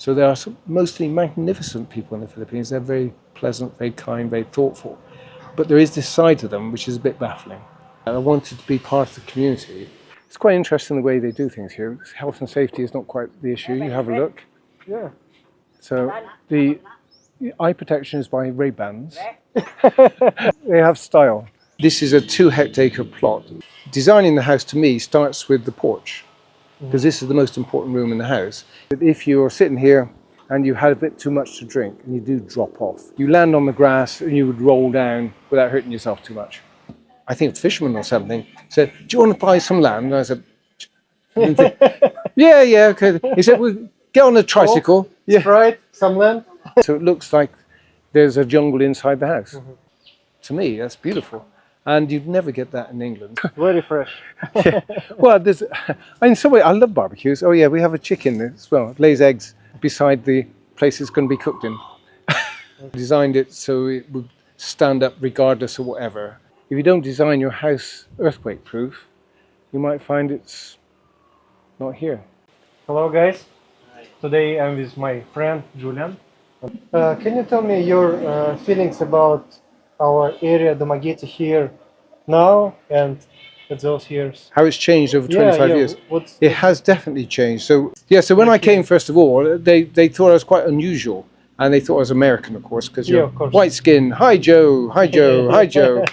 So there are some mostly magnificent people in the Philippines. They're very pleasant, very kind, very thoughtful. But there is this side to them which is a bit baffling. And I wanted to be part of the community. It's quite interesting the way they do things here. Health and safety is not quite the issue. You have a look. Yeah. So the eye protection is by Ray-Bans. They have style. This is a 2-hectare plot. Designing the house to me starts with the porch, because this is the most important room in the house. If you're sitting here and you had a bit too much to drink and you do drop off, you land on the grass and you would roll down without hurting yourself too much. I think a fisherman or something said, "Do you want to buy some land?" And I said, yeah, okay. He said, "Well, get on a tricycle." Yeah. Right, some land. So it looks like there's a jungle inside the house. To me, that's beautiful. And you'd never get that in England. Very fresh. Well, in some way, I love barbecues. Oh yeah, we have a chicken as well. It lays eggs beside the place it's going to be cooked in. Designed it so it would stand up regardless of whatever. If you don't design your house earthquake proof, you might find it's not here. Hello guys. Today I'm with my friend Julian. Can you tell me your feelings about our area, Dumaguete, here now and at those years? How it's changed over 25 years. It has definitely changed. So when I came, first of all, they thought I was quite unusual. And they thought I was American, of course, because you're white skin. Hi Joe, hi Joe, hi Joe.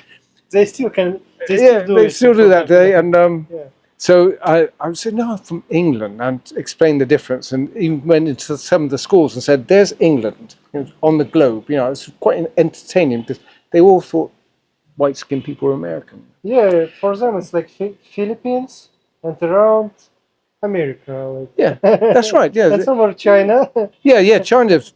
They still can. They still do that day. And so I said, no, I'm from England, and explained the difference, and even went into some of the schools and said, there's England on the globe. You know, it's quite entertaining because they all thought white-skinned people were American. Yeah, for them it's like Philippines and around America. Like. Yeah, that's right. Yeah, and somewhere China. China's.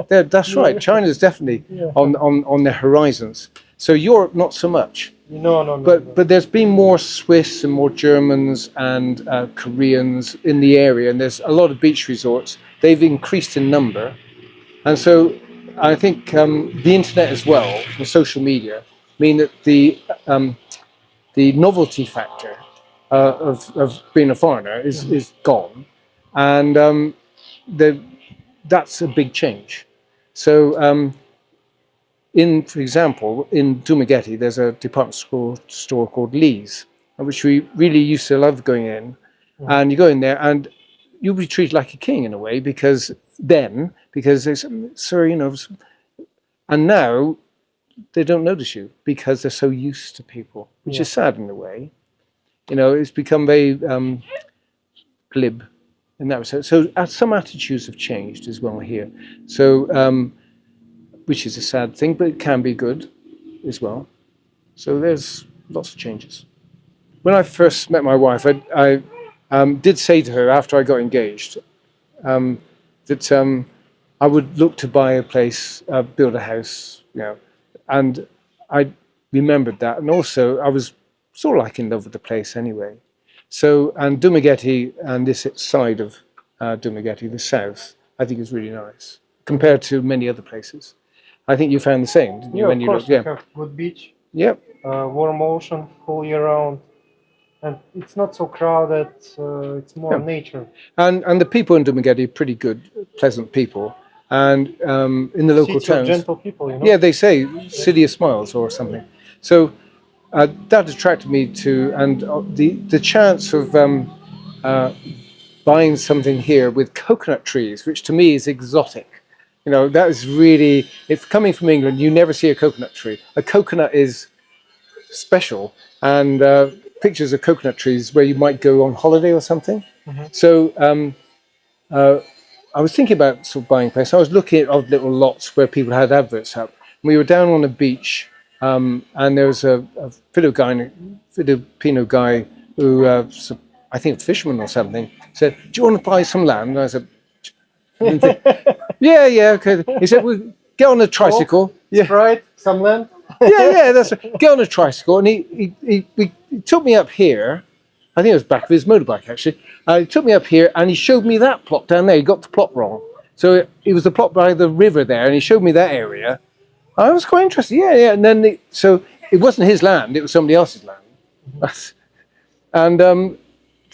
That's right. China's definitely on their horizons. So Europe, not so much. No. But there's been more Swiss and more Germans and Koreans in the area, and there's a lot of beach resorts. They've increased in number, and so I think the internet as well, and social media, mean that the novelty factor of being a foreigner is gone, and that's a big change. So. For example, in Dumaguete, there's a department store called Lee's, which we really used to love going in. And you go in there and you'll be treated like a king in a way, because they say, sir, you know, and now they don't notice you because they're so used to people, which is sad in a way. You know, it's become very glib in that respect. So some attitudes have changed as well here. So, which is a sad thing, but it can be good as well. So there's lots of changes. When I first met my wife, I did say to her after I got engaged that I would look to buy a place, build a house, you know, and I remembered that. And also I was sort of like in love with the place anyway. So, and Dumaguete and this side of Dumaguete, the south, I think is really nice compared to many other places. I think you found the same, didn't you? When you looked? Yeah, have good beach. Yep. Warm ocean whole year round, and it's not so crowded. It's more nature. And the people in Dumaguete are pretty good, pleasant people, and in the local towns, gentle people. You know? Yeah, they say city of smiles or something. So that attracted me to, and the chance of buying something here with coconut trees, which to me is exotic. You know, that is really, if coming from England, you never see a coconut tree. A coconut is special, and pictures of coconut trees where you might go on holiday or something. So I was thinking about sort of buying a place. I was looking at odd little lots where people had adverts up. We were down on a beach, and there was a Filipino guy who, I think a fisherman or something, said, "Do you want to buy some land?" And I said, yeah, okay. He said, "Well, get on a tricycle." Right, some land. That's right. Get on a tricycle, and he took me up here. I think it was back of his motorbike actually. He took me up here, and he showed me that plot down there. He got the plot wrong, so it was the plot by the river there, and he showed me that area. I was quite interested. Yeah, and then so it wasn't his land; it was somebody else's land, and.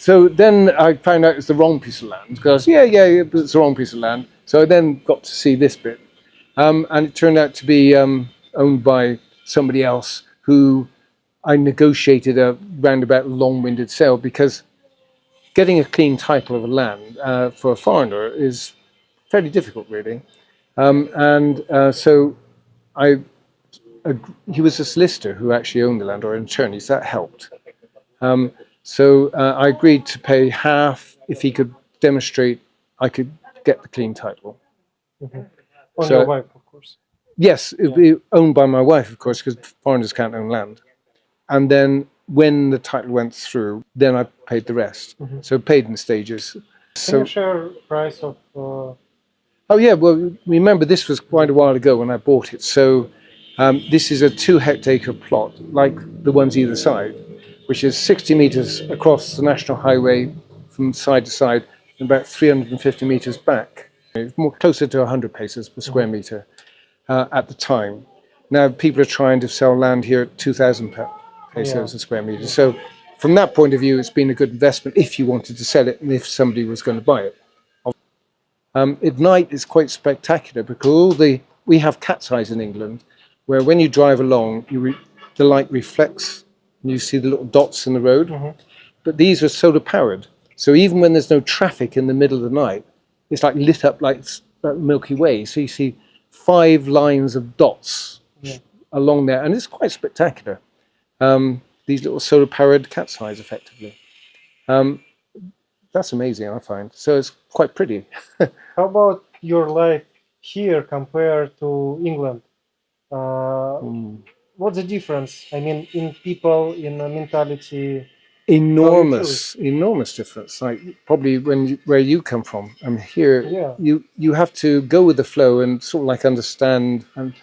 So then I found out it's the wrong piece of land, because it's the wrong piece of land. So I then got to see this bit, and it turned out to be owned by somebody else who I negotiated a roundabout long-winded sale, because getting a clean title of a land for a foreigner is fairly difficult, really. So I, he was a solicitor who actually owned the land, or an attorney, so that helped. I agreed to pay half if he could demonstrate I could get the clean title. On So- your wife, of course. Yes, it would be owned by my wife, of course, because foreigners can't own land. And then when the title went through, then I paid the rest. So paid in stages. Can you share price of? Oh yeah, well, remember this was quite a while ago when I bought it. So this is a 2-hectare plot, like the ones either side, which is 60 meters across the national highway from side to side, and about 350 meters back. It's more closer to 100 paces per square meter at the time. Now people are trying to sell land here at 2,000 pesos a square meter. So from that point of view, it's been a good investment if you wanted to sell it and if somebody was going to buy it. At night, it's quite spectacular because we have cat's eyes in England, where when you drive along, the light reflects and you see the little dots in the road. But these are solar powered, so even when there's no traffic in the middle of the night, it's like lit up like Milky Way. So you see 5 lines of dots along there, and it's quite spectacular. These little solar powered cat's eyes, effectively. That's amazing, I find. So it's quite pretty. How about your life here compared to England? What's the difference? I mean, in people, in mentality. Enormous difference. Like probably where you come from. I'm here. You have to go with the flow and sort of like understand. And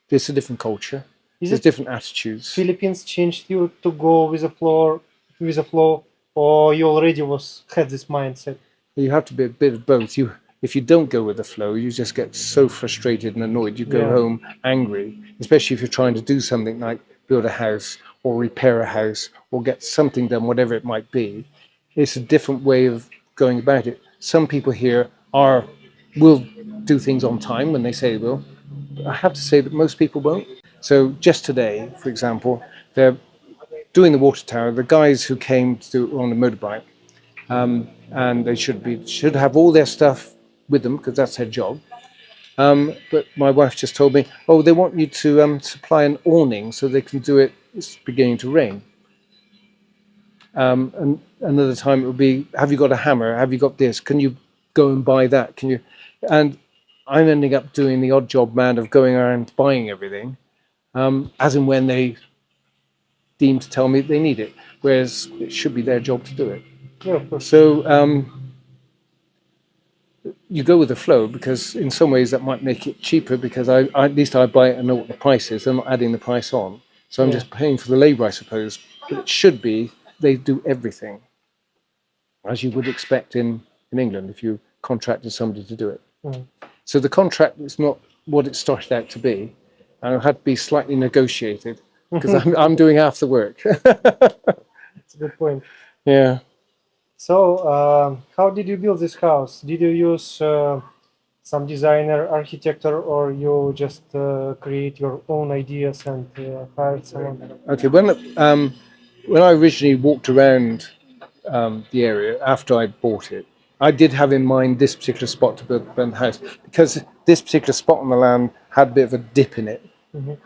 there's a different culture. There's different attitudes. Philippines changed you to go with the flow, or you already had this mindset? You have to be a bit of both. If you don't go with the flow, you just get so frustrated and annoyed. You go home angry, especially if you're trying to do something like build a house or repair a house or get something done, whatever it might be. It's a different way of going about it. Some people here will do things on time when they say they will. But I have to say that most people won't. So just today, for example, they're doing the water tower. The guys who came to do it were on a motorbike. And they should have all their stuff with them because that's their job. But my wife just told me, oh, they want you to supply an awning so they can do it. It's beginning to rain. And another time it would be, have you got a hammer? Have you got this? Can you go and buy that? Can you? And I'm ending up doing the odd job man of going around buying everything, as and when they deem to tell me they need it, whereas it should be their job to do it. So you go with the flow because in some ways that might make it cheaper because at least I buy it and know what the price is. I'm not adding the price on. So I'm just paying for the labour, I suppose. But it should be they do everything as you would expect in England if you contracted somebody to do it. So the contract is not what it started out to be. And it had to be slightly negotiated because I'm doing half the work. That's a good point. Yeah. So, how did you build this house? Did you use some designer, architect, or you just create your own ideas and hired someone? Okay, when I originally walked around the area after I bought it, I did have in mind this particular spot to build the house because this particular spot on the land had a bit of a dip in it.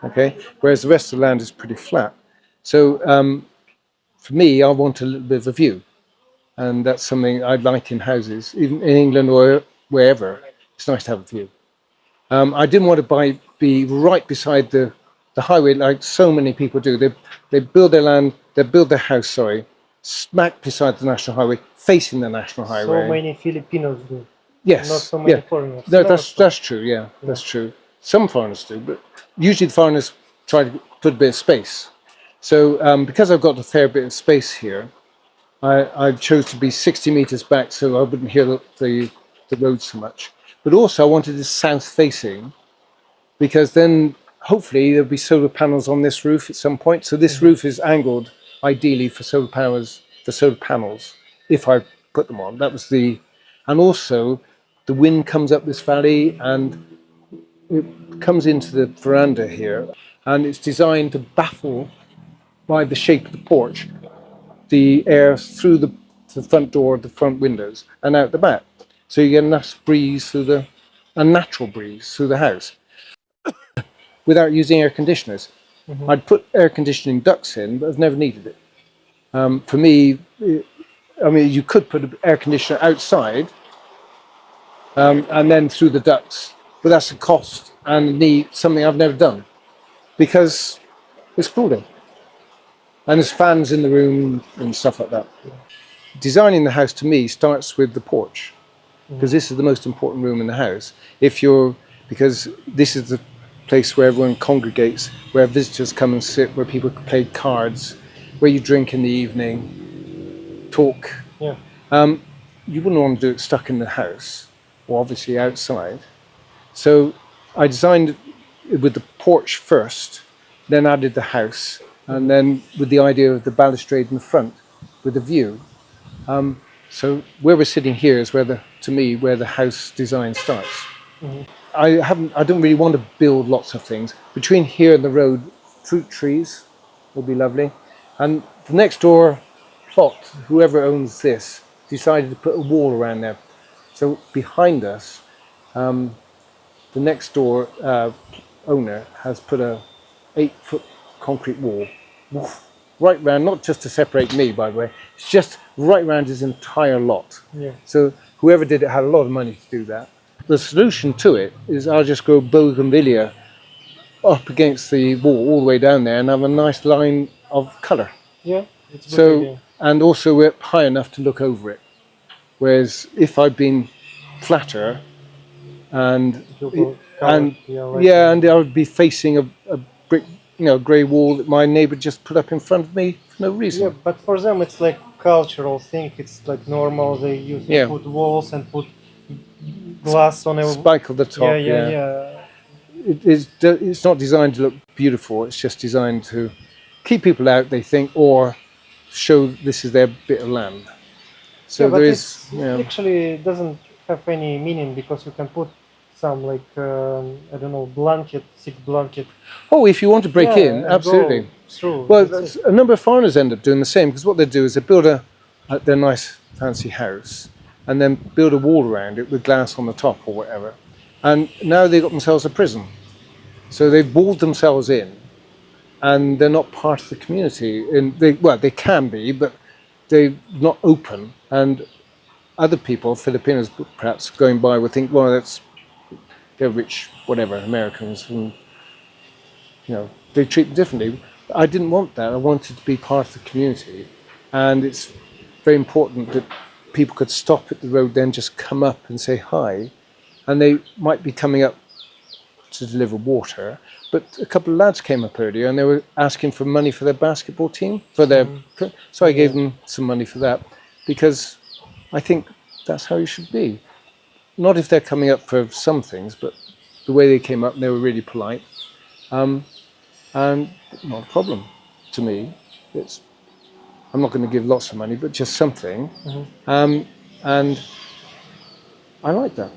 Okay, whereas the rest of the land is pretty flat. So for me, I want a little bit of a view, and that's something I like in houses, even in England or wherever. It's nice to have a view. I didn't want to be right beside the highway like so many people do. They build their land, they build their house, sorry, smack beside the national highway, facing the national highway. So many Filipinos do. Yes. Not so many foreigners. No, that's true. Yeah, that's true. Some foreigners do, but usually the foreigners try to put a bit of space. So because I've got a fair bit of space here, I chose to be 60 meters back so I wouldn't hear the road so much. But also I wanted it south facing because then hopefully there'll be solar panels on this roof at some point. So this roof is angled ideally for solar panels if I put them on. That was and also the wind comes up this valley and it comes into the veranda here, and it's designed to baffle, by the shape of the porch, the air through the front door, the front windows, and out the back. So you get a nice breeze through a natural breeze through the house without using air conditioners. I'd put air conditioning ducts in, but I've never needed it. For me, I mean, you could put an air conditioner outside and then through the ducts, but that's a cost and something I've never done because it's cooling. And there's fans in the room and stuff like that. Designing the house to me starts with the porch, because this is the most important room in the house. Because this is the place where everyone congregates, where visitors come and sit, where people play cards, where you drink in the evening, talk. Yeah. You wouldn't want to do it stuck in the house, or obviously outside. So I designed it with the porch first, then added the house, and then with the idea of the balustrade in the front with a view. So where we're sitting here is where the house design starts. I don't really want to build lots of things. Between here and the road, fruit trees will be lovely. And the next door plot, whoever owns this, decided to put a wall around there. So behind us, the next door owner has put a 8-foot concrete wall right round, not just to separate me, by the way, it's just right round his entire lot. Yeah. So whoever did it had a lot of money to do that. The solution to it is I'll just grow bougainvillea up against the wall all the way down there and have a nice line of colour. Yeah, it's a good idea. And also we're high enough to look over it. Whereas if I'd been flatter and I would be facing a brick, grey wall that my neighbour just put up in front of me for no reason. Yeah, but for them it's like cultural thing. It's like normal. They use put walls and put glass on a spike on the top. Yeah. It's not designed to look beautiful. It's just designed to keep people out, they think, or show this is their bit of land. So but there is. Actually doesn't have any meaning because you can put some like I don't know, thick blanket. Oh, if you want to break in, absolutely. Well, a number of foreigners end up doing the same, because what they do is they build their nice fancy house and then build a wall around it with glass on the top or whatever. And now they've got themselves a prison. So they've walled themselves in and they're not part of the community. And they can be, but they're not open. And other people, Filipinos perhaps, going by would think, well, they're rich, whatever, Americans, and they treat them differently. I didn't want that. I wanted to be part of the community, and it's very important that people could stop at the road, then just come up and say hi, and they might be coming up to deliver water. But a couple of lads came up earlier, and they were asking for money for their basketball team, so I gave them some money for that, because I think that's how you should be. Not if they're coming up for some things, but the way they came up, they were really polite. And not a problem to me. I'm not going to give lots of money, but just something. And I like that.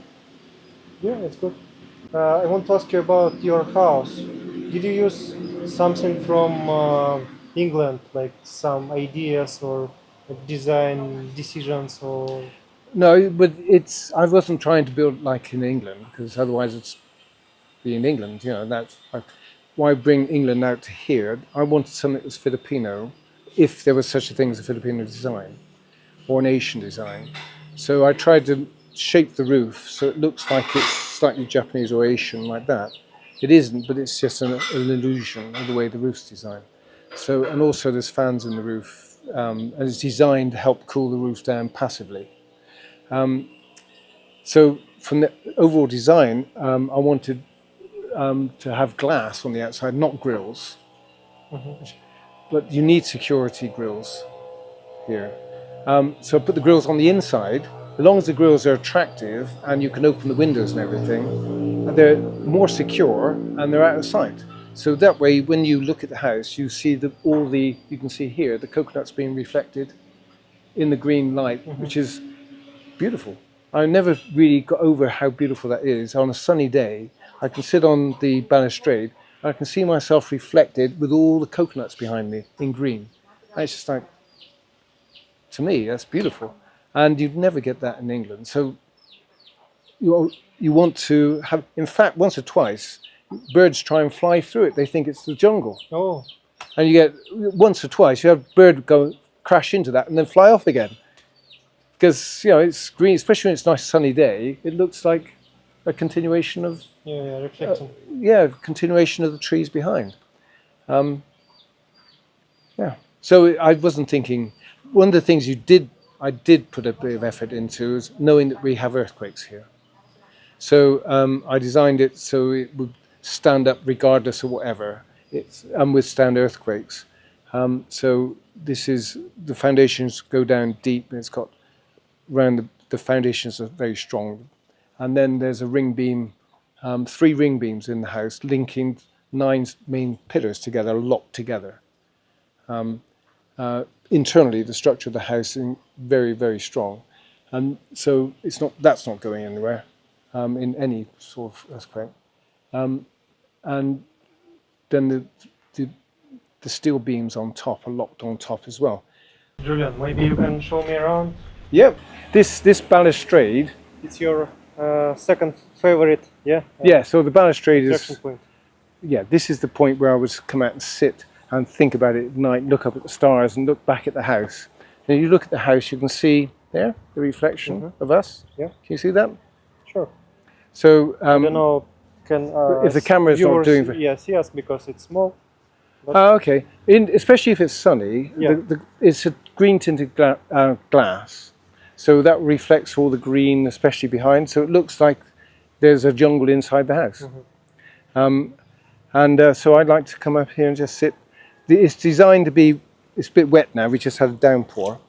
Yeah, it's good. I want to ask you about your house. Did you use something from England, like some ideas or design decisions or? No, but I wasn't trying to build like in England, because otherwise it's be in England. Why bring England out to here? I wanted something that was Filipino, if there was such a thing as a Filipino design or an Asian design. So I tried to shape the roof so it looks like it's slightly Japanese or Asian, like that. It isn't, but it's just an illusion of the way the roof's designed. So, and also there's fans in the roof, and it's designed to help cool the roof down passively. So from the overall design, I wanted to have glass on the outside, not grills. But you need security grills here. So I put the grills on the inside. As long as the grills are attractive and you can open the windows and everything, they're more secure and they're out of sight. So that way, when you look at the house, you see you can see here, the coconuts being reflected in the green light, which is beautiful. I never really got over how beautiful that is. On a sunny day, I can sit on the balustrade and I can see myself reflected with all the coconuts behind me in green. And it's just like, to me, that's beautiful. And you'd never get that in England. So you want to have, in fact, once or twice, birds try and fly through it. They think it's the jungle. Oh, And you get, once or twice, you have a bird go crash into that and then fly off again. Because, it's green, especially when it's a nice sunny day, it looks like a continuation of, yeah, reflecting. continuation of the trees behind. Yeah. So I wasn't thinking, one of the things I did put a bit of effort into is knowing that we have earthquakes here. So I designed it so it would stand up regardless of whatever, and withstand earthquakes. So this is, the foundations go down deep, and it's got around the foundations are very strong. And then there's a ring beam, 3 ring beams in the house, linking 9 main pillars together, locked together. Internally, the structure of the house is very, very strong. And so that's not going anywhere in any sort of earthquake. And then the steel beams on top are locked on top as well. Julian, maybe you can show me around. Yep. This balustrade. It's your second favorite, yeah? Yeah. So the balustrade Attraction is. point. Yeah. This is the point where I would come out and sit and think about it at night, look up at the stars, and look back at the house. And you look at the house, you can see there the reflection of us. Yeah. Can you see that? Sure. So I don't know, can if the camera is not viewers, doing. yes, because it's small. Okay. Especially if it's sunny, it's a green tinted glass, so that reflects all the green, especially behind. So it looks like there's a jungle inside the house. So I'd like to come up here and just sit. It's designed to be. It's a bit wet now. We just had a downpour,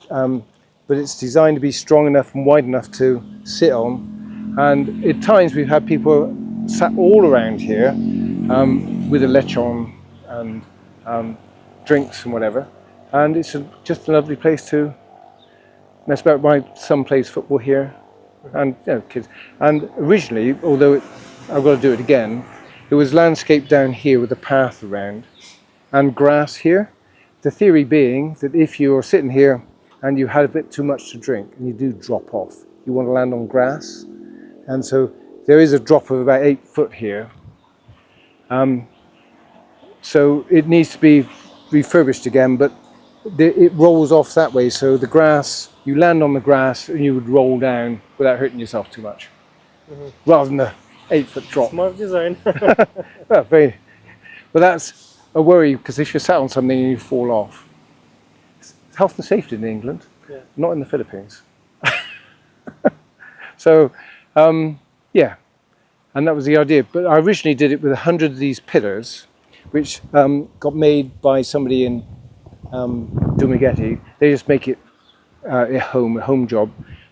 but it's designed to be strong enough and wide enough to sit on. And at times we've had people sat all around here with a lechon and drinks and whatever. And it's just a lovely place to mess about. My son plays football here, and kids. And originally, although I've got to do it again, it was landscaped down here with a path around and grass here. The theory being that if you're sitting here and you had a bit too much to drink and you do drop off, you want to land on grass. And so there is a drop of about 8 foot here. So it needs to be refurbished again, but it rolls off that way. So the grass, you land on the grass and you would roll down without hurting yourself too much, rather than the 8 foot drop. Smart design. But that's a worry, because if you're sat on something and you fall off, it's health and safety in England, not in the Philippines. So, and that was the idea. But I originally did it with 100 of these pillars, which got made by somebody in Dumaguete. They just make it a home job,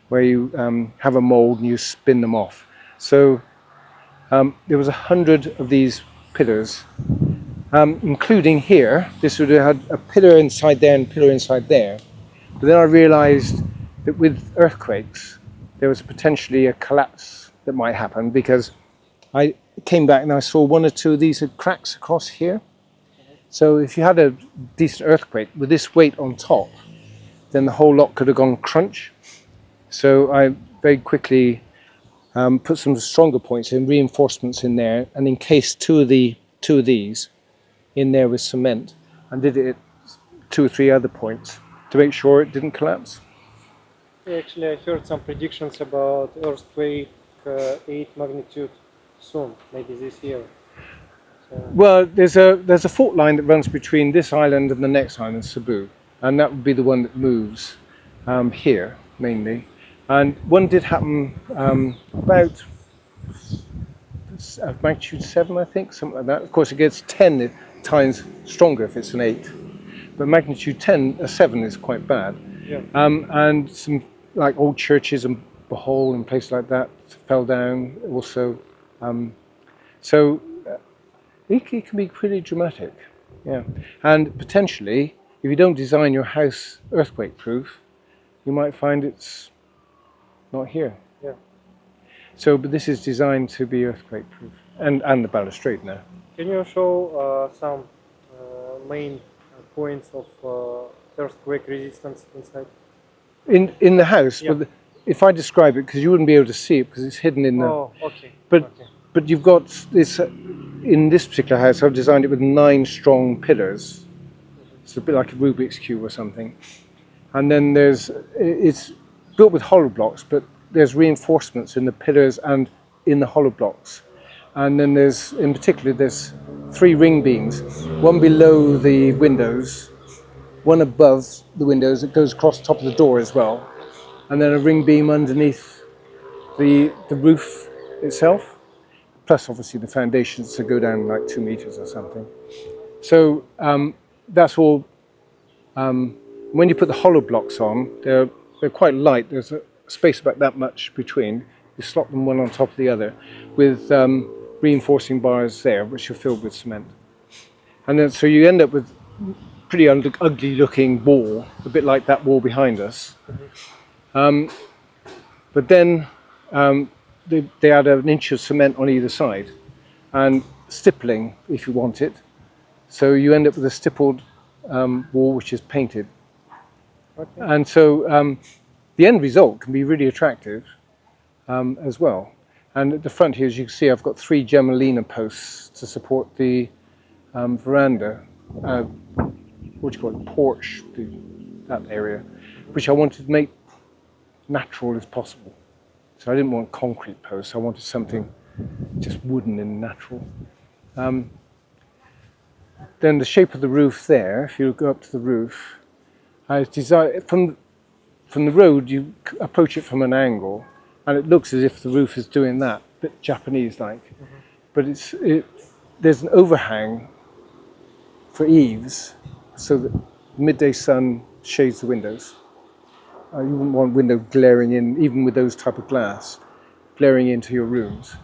where you have a mold and you spin them off. So there was 100 of these pillars, including here. This would have had a pillar inside there and a pillar inside there. But then I realized that with earthquakes, there was potentially a collapse that might happen, because I came back and I saw 1 or 2 of these had cracks across here. So if you had a decent earthquake with this weight on top, then the whole lot could have gone crunch. So I very quickly put some stronger points in, reinforcements in there, and encased two of these in there with cement, and did it at 2 or 3 other points to make sure it didn't collapse. Actually, I heard some predictions about earthquake 8 magnitude soon, maybe this year. So. Well, there's a fault line that runs between this island and the next island, Cebu, and that would be the one that moves here mainly. And one did happen about magnitude 7, I think, something like that. Of course, it gets 10 times stronger if it's an 8, but magnitude 7 is quite bad. Yeah. And some like old churches and Bohol and places like that fell down also. So it can be pretty dramatic, yeah. And potentially, if you don't design your house earthquake proof, you might find it's not here. Yeah. So, but this is designed to be earthquake proof, and the balustrade now. Can you show some main points of earthquake resistance inside? In the house, Yeah. well, if I describe it, because you wouldn't be able to see it because it's hidden in the. Oh, okay. But Okay. but you've got this in this particular house. I've designed it with 9 strong pillars. It's a bit like a Rubik's cube or something. And then it's built with hollow blocks, but there's reinforcements in the pillars and in the hollow blocks. And then in particular, there's 3 ring beams, one below the windows, one above the windows. It goes across the top of the door as well, and then a ring beam underneath the roof itself. Plus, obviously, the foundations to go down like 2 meters or something. So that's all. When you put the hollow blocks on, they're quite light. There's a space about that much between. You slot them one on top of the other, with reinforcing bars there, which are filled with cement. And then so you end up with pretty ugly-looking wall, a bit like that wall behind us. But then they add an inch of cement on either side, and stippling if you want it. So you end up with a stippled wall which is painted. Okay. And so the end result can be really attractive as well. And at the front here, as you can see, I've got 3 Gemelina posts to support the veranda, what do you call it, porch, that area, which I wanted to make natural as possible. So I didn't want concrete posts, I wanted something just wooden and natural. Then the shape of the roof there, if you go up to the roof, I designed from the road. You approach it from an angle, and it looks as if the roof is doing that, a bit Japanese-like. But there's an overhang for eaves, so that midday sun shades the windows. You wouldn't want window glaring in, even with those type of glass, glaring into your rooms.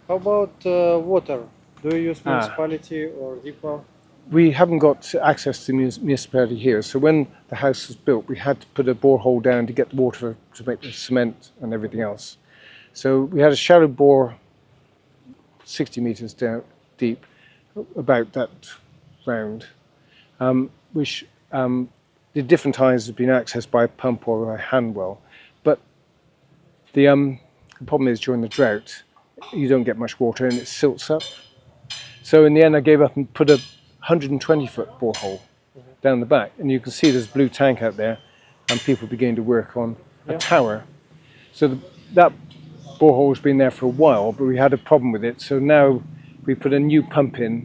How about water? Do you use municipality or deep well? We haven't got access to municipality here, so when the house was built, we had to put a borehole down to get the water to make the cement and everything else. So we had a shallow bore, 60 meters down deep, about that round, which the different times have been accessed by a pump or by hand well. But the problem is during the drought, you don't get much water and it silts up. So in the end, I gave up and put a 120-foot borehole down the back, and you can see there's a blue tank out there, and people beginning to work on a tower. So that borehole has been there for a while, but we had a problem with it. So now we put a new pump in,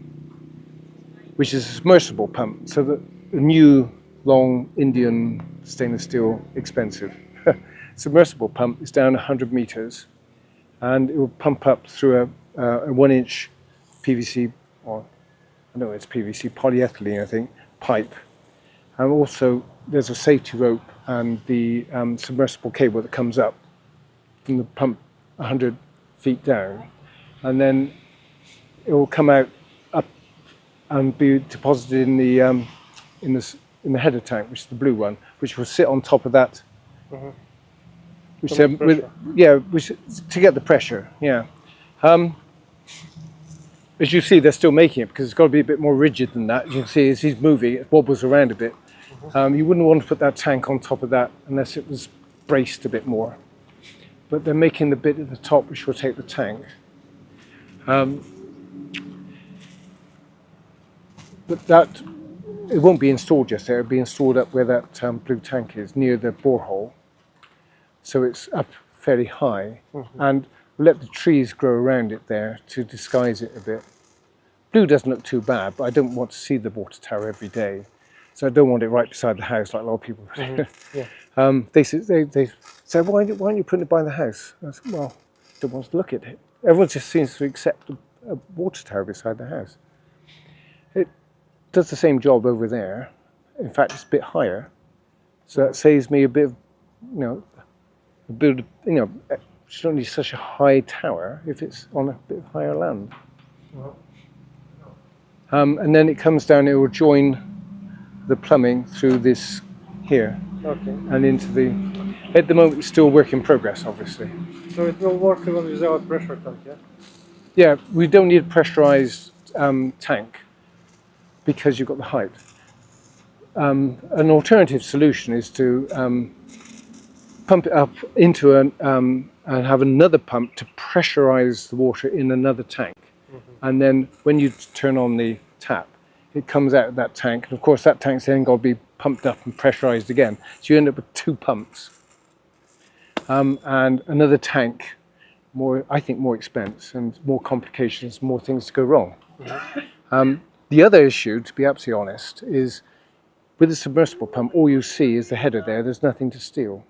which is a submersible pump. So the new long Indian stainless steel, expensive submersible pump is down 100 meters, and it will pump up through a 1-inch PVC, or I know it's PVC, polyethylene, I think, pipe. And also there's a safety rope and the submersible cable that comes up from the pump 100 feet down. And then it will come out up and be deposited in the header tank, which is the blue one, which will sit on top of that. Which which to get the pressure, yeah. As you see, they're still making it because it's got to be a bit more rigid than that. You can see as he's moving, it wobbles around a bit. You wouldn't want to put that tank on top of that unless it was braced a bit more. But they're making the bit at the top which will take the tank. But that, it won't be installed just there. It'll be installed up where that blue tank is, near the borehole. So it's up fairly high. And we'll let the trees grow around it there to disguise it a bit. Blue doesn't look too bad, but I don't want to see the water tower every day. So I don't want it right beside the house like a lot of people. They say, why aren't you putting it by the house? I said, well, I don't want to look at it. Everyone just seems to accept a water tower beside the house. It does the same job over there. In fact, it's a bit higher. So that saves me a bit of, you don't need such a high tower if it's on a bit higher land. And then it comes down, it will join the plumbing through this here. Okay. And into the, At the moment, it's still a work in progress, obviously. So it will work even without pressure tank, yeah? Yeah, we don't need a pressurized tank because you've got the height. An alternative solution is to pump it up into and have another pump to pressurize the water in another tank. And then when you turn on the tap, it comes out of that tank. And of course, that tank's then got to be pumped up and pressurized again. So you end up with two pumps. And another tank, I think more expense and more complications, more things to go wrong. The other issue, to be absolutely honest, is with the submersible pump, all you see is the header there. There's nothing to steal.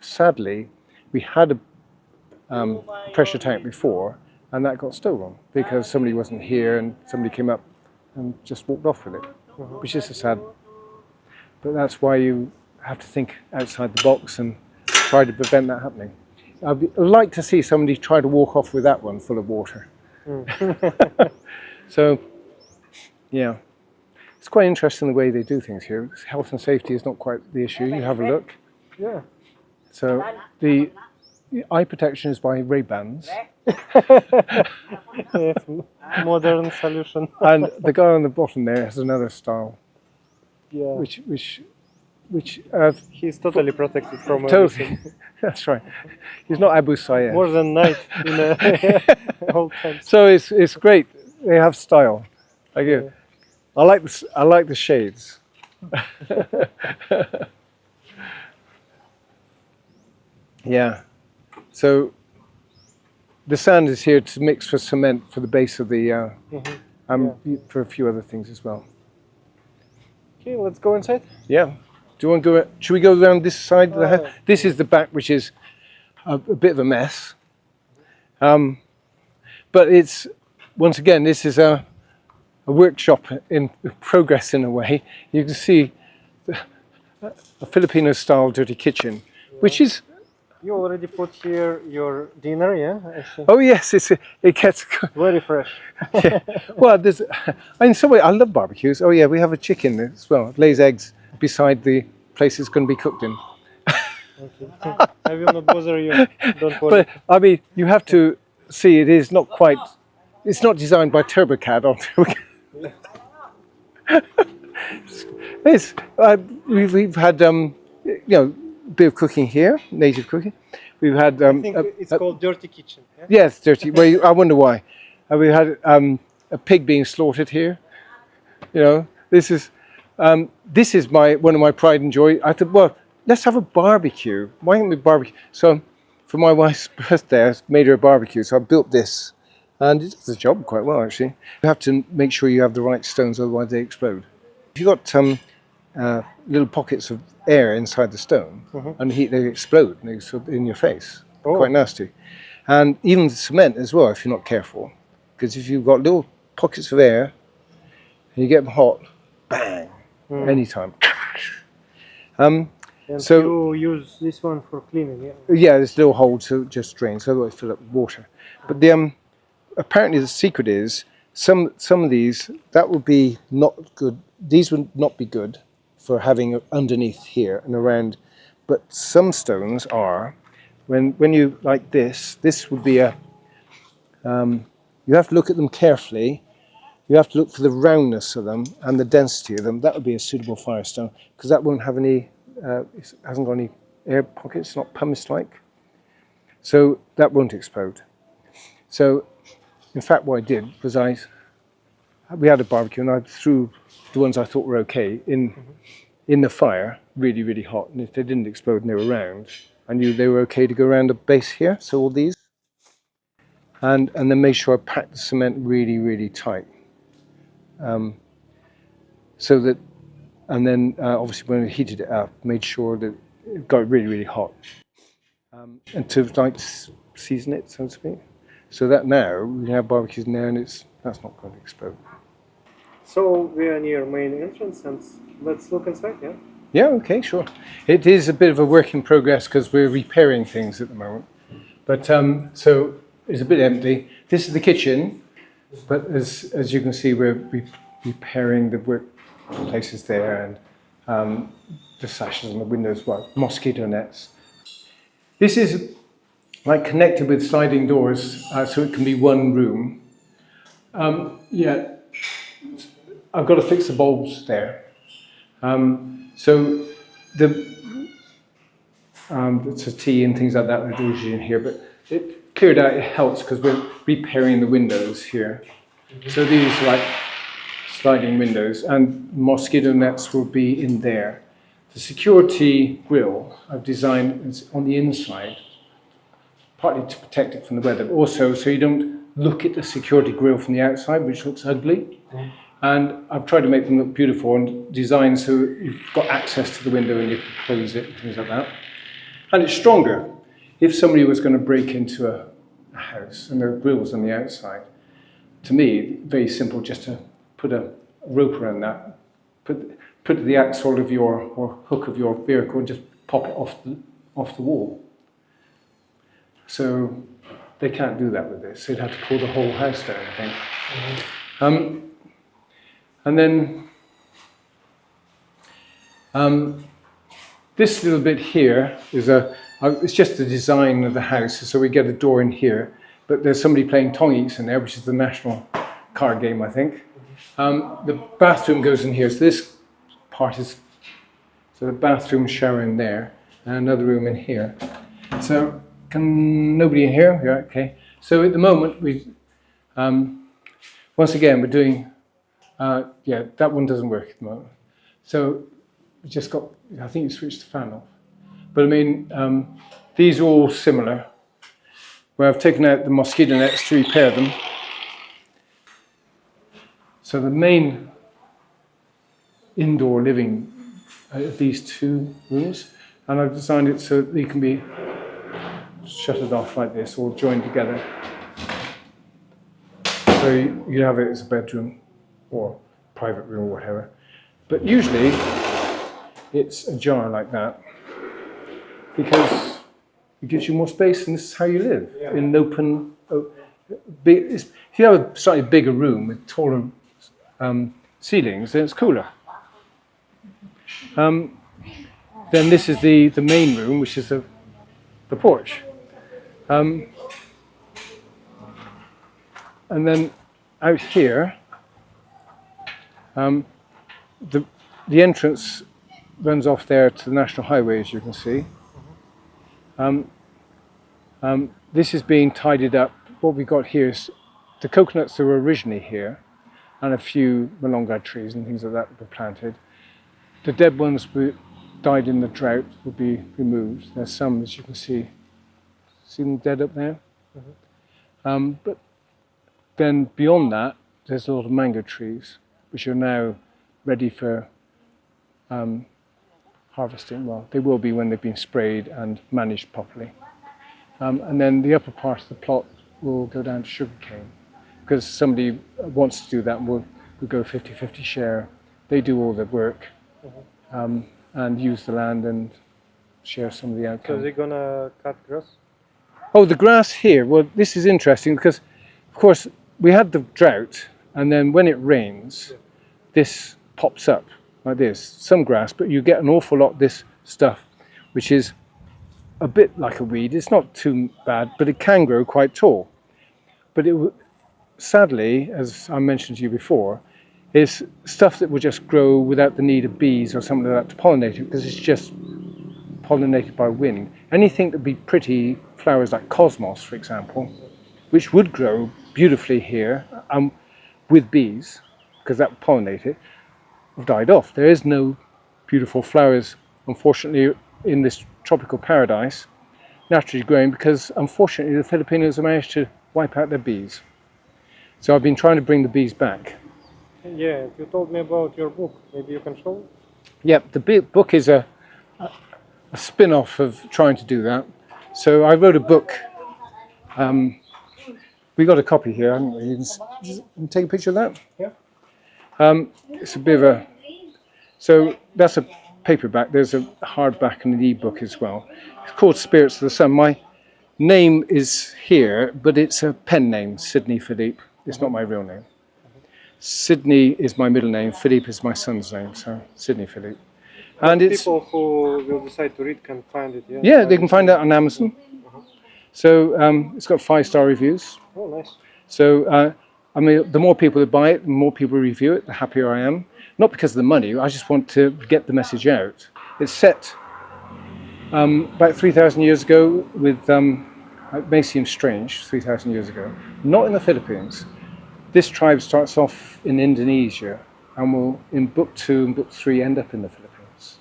Sadly, we had a pressure tank before, and that got stolen because somebody wasn't here and somebody came up and just walked off with it, which is a sad. But that's why you have to think outside the box and try to prevent that happening. I'd like to see somebody try to walk off with that one full of water. So, yeah, it's quite interesting the way they do things here. Health and safety is not quite the issue. You have a look. Yeah. So the eye protection is by Ray-Bans. Yes, modern solution. And the guy on the bottom there has another style, Yeah. which He's totally protected from totally. everything. That's right. He's not Abu Sayyaf. More than night in a whole time. So it's great. They have style. I do. I like the shades. Yeah. So the sand is here to mix for cement for the base of the for a few other things as well. Okay, let's go inside. Yeah. Do you want to go? Should we go around this side of the house? This is the back, which is a bit of a mess. But it's once again, this is a workshop in progress in a way. You can see a Filipino-style dirty kitchen, which is. You already put here your dinner, yeah? I see. Oh yes, it gets Very fresh. Yeah. Well, in some way I love barbecues. Oh yeah, we have a chicken as well. It lays eggs beside the place it's going to be cooked in. Okay. I will not bother you. Don't worry. But I mean, you have to see it is not quite. It's not designed by TurboCAD or TurboCAD. We've had a bit of cooking here, native cooking. We've had. I think it's called dirty kitchen. Yeah? Yes, dirty. Well, I wonder why. We had a pig being slaughtered here. You know, this is one of my pride and joy. I thought, well, let's have a barbecue. Why don't we barbecue? So, for my wife's birthday, I made her a barbecue. So I built this, and it does the job quite well actually. You have to make sure you have the right stones, otherwise they explode. If you've got little pockets of air inside the stone, and the heat, they explode and they explode in your face. Oh. Quite nasty. And even the cement as well, if you're not careful. Because if you've got little pockets of air, and you get them hot, bang, anytime. And so you use this one for cleaning, yeah? yeah, there's a little hole to just drain, so otherwise fill up with water. But apparently the secret is some of these that would be not good. These would not be good for having underneath here and around. But some stones are. When you like this would be a. You have to look at them carefully. You have to look for the roundness of them and the density of them. That would be a suitable firestone because that won't have any. It hasn't got any air pockets. It's not pumice-like, so that won't explode. So, in fact, what I did was we had a barbecue and I threw the ones I thought were okay in the fire, really, really hot. And if they didn't explode and they were round, I knew they were okay to go around the base here. So all these, and then make sure I packed the cement really, really tight. So that, and then obviously when we heated it up, made sure that it got really, really hot. And to like season it, so to speak. So that now we can have barbecues in there and that's not going to explode. So we are near main entrance and let's look inside, yeah? Yeah, okay, sure. It is a bit of a work in progress because we're repairing things at the moment. But so it's a bit empty. This is the kitchen, but as you can see, we're repairing the workplaces there and the sashes on the windows, mosquito nets. This is like connected with sliding doors, so it can be one room. Yeah, I've got to fix the bulbs there. So it's a tea and things like that. The doors in here, but it cleared out. It helps because we're repairing the windows here. So these are like sliding windows, and mosquito nets will be in there. The security grille I've designed is on the inside, partly to protect it from the weather, but also so you don't look at the security grille from the outside, which looks ugly. And I've tried to make them look beautiful and designed so you've got access to the window and you can close it and things like that. And it's stronger. If somebody was going to break into a house and there are grills on the outside, to me, very simple, just to put a rope around that, put the axle of your, or hook of your vehicle and just pop it off the wall. So they can't do that with this. They'd have to pull the whole house down, I think. Mm-hmm. And then this little bit here is it's just the design of the house. So we get a door in here, but there's somebody playing Tongies in there, which is the national card game, I think. The bathroom goes in here. So this part is, so the bathroom, shower in there, and another room in here. So nobody in here? Yeah, okay. So at the moment, once again, we're doing, yeah, that one doesn't work at the moment. So we just got, I think you switched the fan off. But I mean, these are all similar, where I've taken out the mosquito nets to repair them. So the main indoor living are these two rooms, and I've designed it so they can be shuttered off like this, all joined together. So you have it as a bedroom or private room or whatever. But usually it's ajar like that because it gives you more space and this is how you live, in an open, if you have a slightly bigger room with taller ceilings, then it's cooler. Then this is the main room, which is the porch. And then out here, the entrance runs off there to the National Highway, as you can see. This is being tidied up. What we've got here is the coconuts that were originally here, and a few malunga trees and things like that were planted. The dead ones died in the drought will be removed. There's some, as you can see them dead up there. Mm-hmm. But then beyond that, there's a lot of mango trees, which are now ready for harvesting. Well, they will be when they've been sprayed and managed properly. And then the upper part of the plot will go down to sugarcane, because somebody wants to do that, and we'll go 50-50 share. They do all the work and use the land and share some of the outcome. So they're gonna cut grass? Oh, the grass here. Well, this is interesting because, of course, we had the drought, and then when it rains, this pops up like this. Some grass, but you get an awful lot of this stuff, which is a bit like a weed. It's not too bad, but it can grow quite tall. But sadly, as I mentioned to you before, is stuff that will just grow without the need of bees or something like that to pollinate it, because it's just pollinated by wind. Anything that would be pretty flowers like cosmos, for example, which would grow beautifully here with bees, because that would pollinate it, have died off. There is no beautiful flowers, unfortunately, in this tropical paradise, naturally growing, because unfortunately the Filipinos have managed to wipe out their bees. So I've been trying to bring the bees back. Yeah, you told me about your book. Maybe you can show it? Yep, the book is a spin-off of trying to do that. So I wrote a book. We got a copy here, haven't we? You can take a picture of that? Yeah. It's a bit of a... So that's a paperback. There's a hardback and an e-book as well. It's called Spirits of the Sun. My name is here, but it's a pen name, Sidney Philippe. It's not my real name. Sidney is my middle name, Philippe is my son's name, so Sidney Philippe. And it's people who will decide to read can find it. Yeah. yeah, they can find it on Amazon. Uh-huh. So it's got 5-star reviews. Oh, nice. So I mean, the more people that buy it, the more people review it, the happier I am. Not because of the money. I just want to get the message out. It's set about 3,000 years ago with. It may seem strange, 3,000 years ago. Not in the Philippines. This tribe starts off in Indonesia and will, in book 2 and book 3, end up in the Philippines.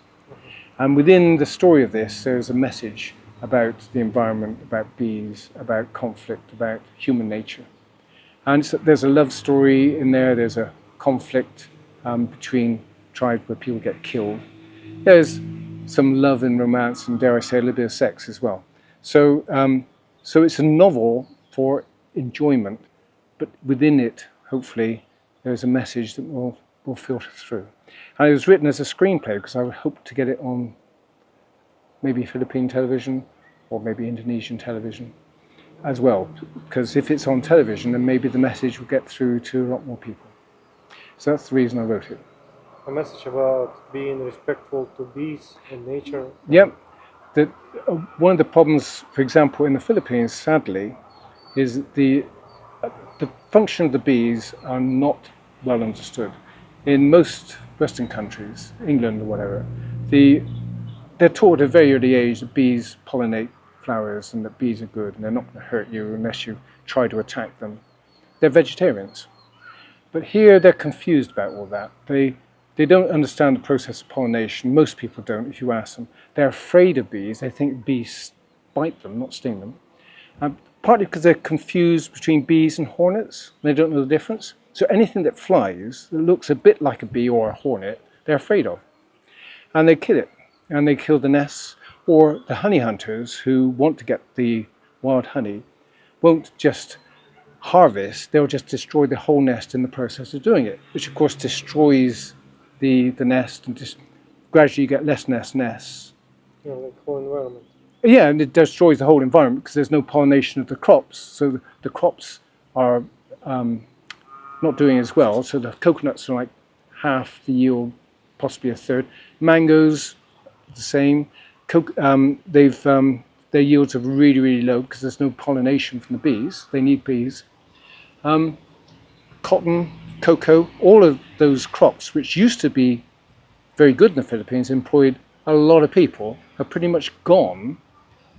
And within the story of this, there's a message about the environment, about bees, about conflict, about human nature. And there's a love story in there, there's a conflict between tribes where people get killed. There's some love and romance and, dare I say, a little bit of sex as well. So, so it's a novel for enjoyment, but within it, hopefully, there's a message that will filter through. And it was written as a screenplay because I would hope to get it on maybe Philippine television or maybe Indonesian television as well. Because if it's on television, then maybe the message will get through to a lot more people. So that's the reason I wrote it. A message about being respectful to bees and nature. Yep. One of the problems, for example, in the Philippines, sadly, is the function of the bees are not well understood. In most Western countries, England or whatever, they're taught at a very early age that bees pollinate flowers and that bees are good and they're not going to hurt you unless you try to attack them. They're vegetarians. But here they're confused about all that. They don't understand the process of pollination. Most people don't, if you ask them. They're afraid of bees. They think bees bite them, not sting them. Partly because they're confused between bees and hornets. They don't know the difference. So anything that flies, that looks a bit like a bee or a hornet, they're afraid of. And they kill it. And they kill the nests. Or the honey hunters who want to get the wild honey won't just harvest, they'll just destroy the whole nest in the process of doing it, which of course destroys the nest and just gradually you get less nests. Yeah, like whole environment. Yeah, and it destroys the whole environment because there's no pollination of the crops. So the crops are not doing as well. So the coconuts are like half the yield, possibly a third. Mangoes, the same. Their yields are really, really low because there's no pollination from the bees. They need bees. Cotton, cocoa, all of those crops, which used to be very good in the Philippines, employed a lot of people, are pretty much gone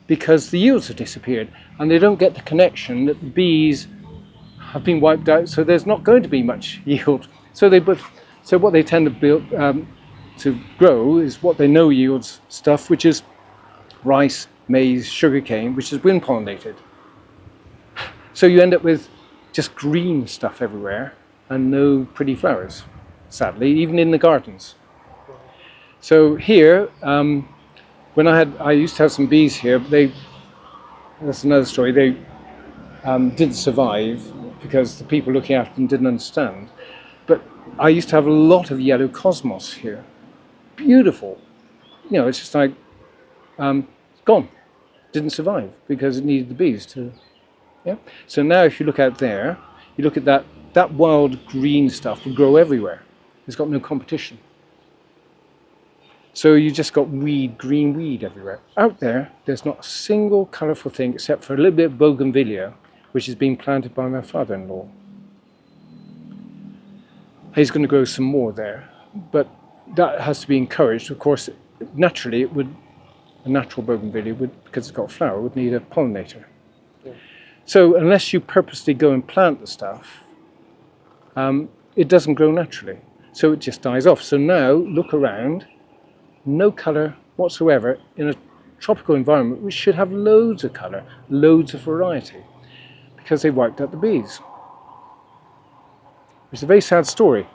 because the yields have disappeared and they don't get the connection that the bees have been wiped out, so there's not going to be much yield. So what they tend to build to grow is what they know yields stuff, which is rice, maize, sugarcane, which is wind pollinated. So you end up with just green stuff everywhere and no pretty flowers, sadly, even in the gardens. So here, when I used to have some bees here, but that's another story, they didn't survive because the people looking after them didn't understand. But I used to have a lot of yellow cosmos here. Beautiful. You know, it's just like, gone. Didn't survive because it needed the bees to, yeah. So now if you look out there, you look at that wild green stuff will grow everywhere. It's got no competition. So you just got green weed everywhere. Out there, there's not a single colourful thing except for a little bit of bougainvillea, which is being planted by my father-in-law. He's going to grow some more there, but that has to be encouraged. Of course, naturally, a natural bougainvillea would, because it's got a flower, would need a pollinator. Yeah. So unless you purposely go and plant the stuff, it doesn't grow naturally. So it just dies off. So now look around, no colour whatsoever in a tropical environment which should have loads of colour, loads of variety, because they wiped out the bees. It's a very sad story.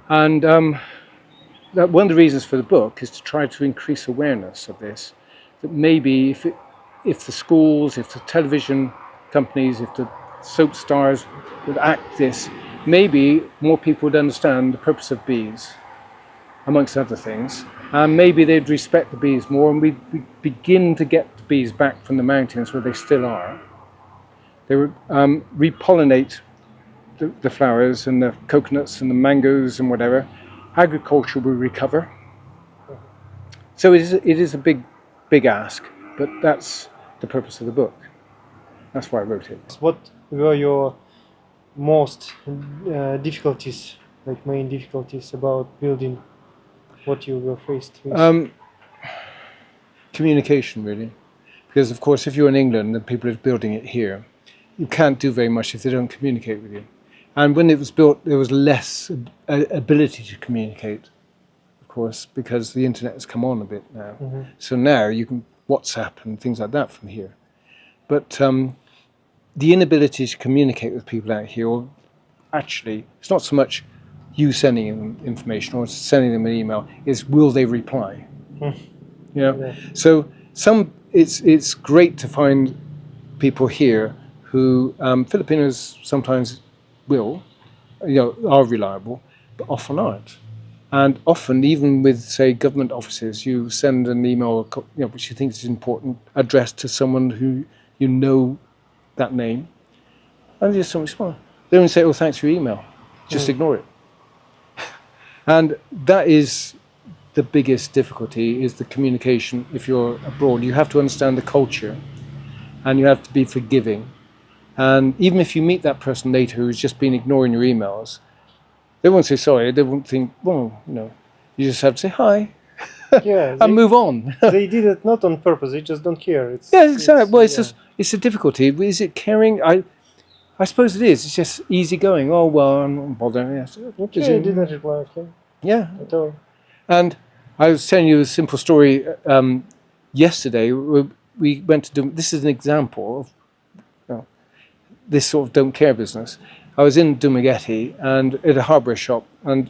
And one of the reasons for the book is to try to increase awareness of this, that maybe if the schools, if the television companies, if the soap stars would act this, maybe more people would understand the purpose of bees, amongst other things, and maybe they'd respect the bees more, and we'd begin to get the bees back from the mountains where they still are. They would repollinate the flowers and the coconuts and the mangoes and whatever. Agriculture will recover. So it is a big ask, but that's the purpose of the book. That's why I wrote it. What were your most difficulties, like main difficulties about building what you were faced with? Communication, really. Because, of course, if you're in England and people are building it here, you can't do very much if they don't communicate with you. And when it was built, there was less ability to communicate, of course, because the internet has come on a bit now. So now you can WhatsApp and things like that from here. But the inability to communicate with people out here, or actually, it's not so much you sending them information or sending them an email, it's will they reply? You know, Yeah. so it's great to find people here who Filipinos sometimes will, are reliable, but often aren't. And often, even with, say, government offices, you send an email, which you think is important, addressed to someone who you know that name, and they just don't respond. They don't say, "Oh, thanks for your email." Just ignore it. And that is the biggest difficulty, is the communication. If you're abroad, you have to understand the culture, and you have to be forgiving. And even if you meet that person later who's just been ignoring your emails, they won't say sorry. They won't think, well, you just have to say hi Yeah, and move on. they did it not on purpose. They just don't care. Yeah, exactly. Well, it's yeah. just it's a difficulty. Is it caring? I suppose it is. It's just easygoing. Oh well, I'm not bothering. Yes. Okay, I didn't reply. Okay, Yeah. at all. And I was telling you a simple story yesterday. We went to do. This is an example of this sort of don't care business. I was in Dumaguete and at a hardware shop, and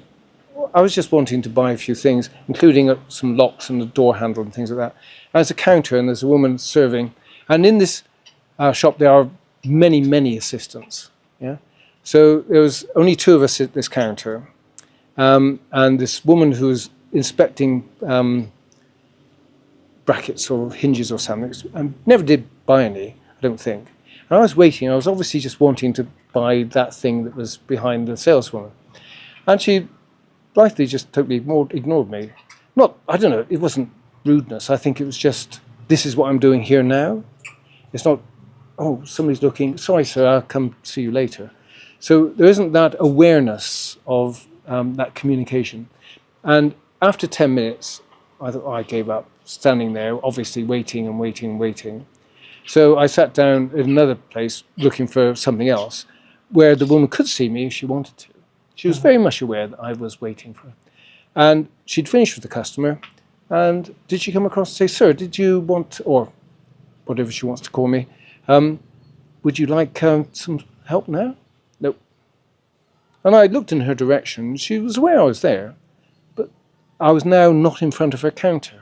I was just wanting to buy a few things, including some locks and a door handle and things like that. And there's a counter, and there's a woman serving. And in this shop, there are many assistants. Yeah. So there was only two of us at this counter, and this woman who was inspecting brackets or hinges or something, and never did buy any, I don't think. And I was waiting. I was obviously just wanting to buy that thing that was behind the saleswoman, and she blithely just totally ignored me. I don't know. It wasn't rudeness. I think it was just, this is what I'm doing here now. It's not, oh, somebody's looking. Sorry, sir. I'll come see you later. So there isn't that awareness of that communication. And after 10 minutes, I thought, I gave up, standing there, obviously waiting. So I sat down at another place looking for something else where the woman could see me if she wanted to. She was very much aware that I was waiting for her. And she'd finished with the customer, and did she come across and say, "Sir, did you want," or whatever she wants to call me, "would you like some help now?" No. And I looked in her direction. She was aware I was there, but I was now not in front of her counter.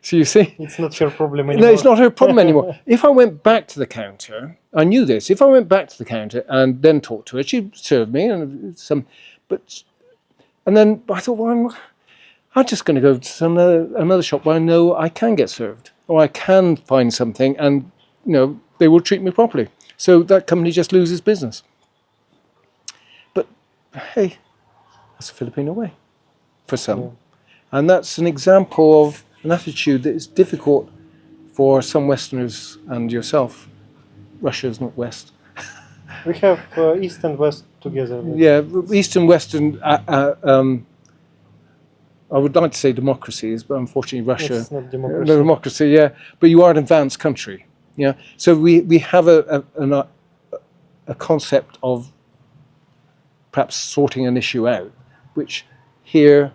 So you see? It's not her problem anymore. No, it's not her problem anymore. If I went back to the counter, I knew this. If I went back to the counter and then talked to her, she'd serve me and then I thought, well, I'm just going to go to another shop where I know I can get served, or I can find something, and they will treat me properly. So that company just loses business. But hey, that's a Filipino way for some. Yeah. And that's an example of an attitude that is difficult for some Westerners and yourself. Russia is not West. We have East and West together. Yeah, East and Western, I would like to say democracies, but unfortunately Russia... It's not democracy. No democracy, yeah. But you are an advanced country. Yeah. So we have a concept of perhaps sorting an issue out, which here,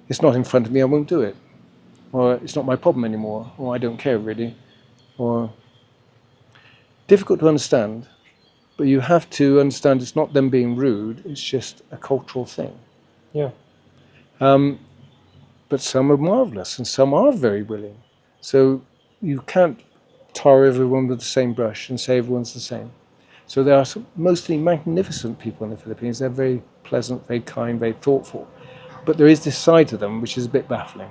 it's not in front of me, I won't do it. Or it's not my problem anymore, or I don't care really. Or difficult to understand, but you have to understand it's not them being rude, it's just a cultural thing. Yeah. But some are marvellous and some are very willing. So you can't tar everyone with the same brush and say everyone's the same. So there are some mostly magnificent people in the Philippines. They're very pleasant, very kind, very thoughtful. But there is this side to them which is a bit baffling.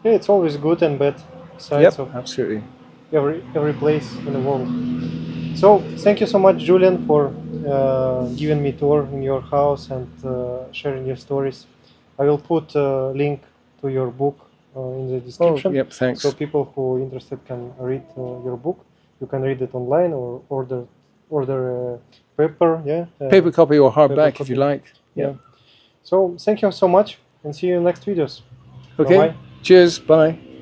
Yeah, it's always good and bad sides of absolutely. every place in the world. So thank you so much, Julian, for giving me a tour in your house and sharing your stories. I will put a link to your book in the Oh, description. yep, thanks. So people who are interested can read your book. You can read it online or order paper, yeah. Paper copy or hardback if you copy. like. Yeah. So thank you so much and see you in next videos. Okay. Bye-bye. Cheers. Bye.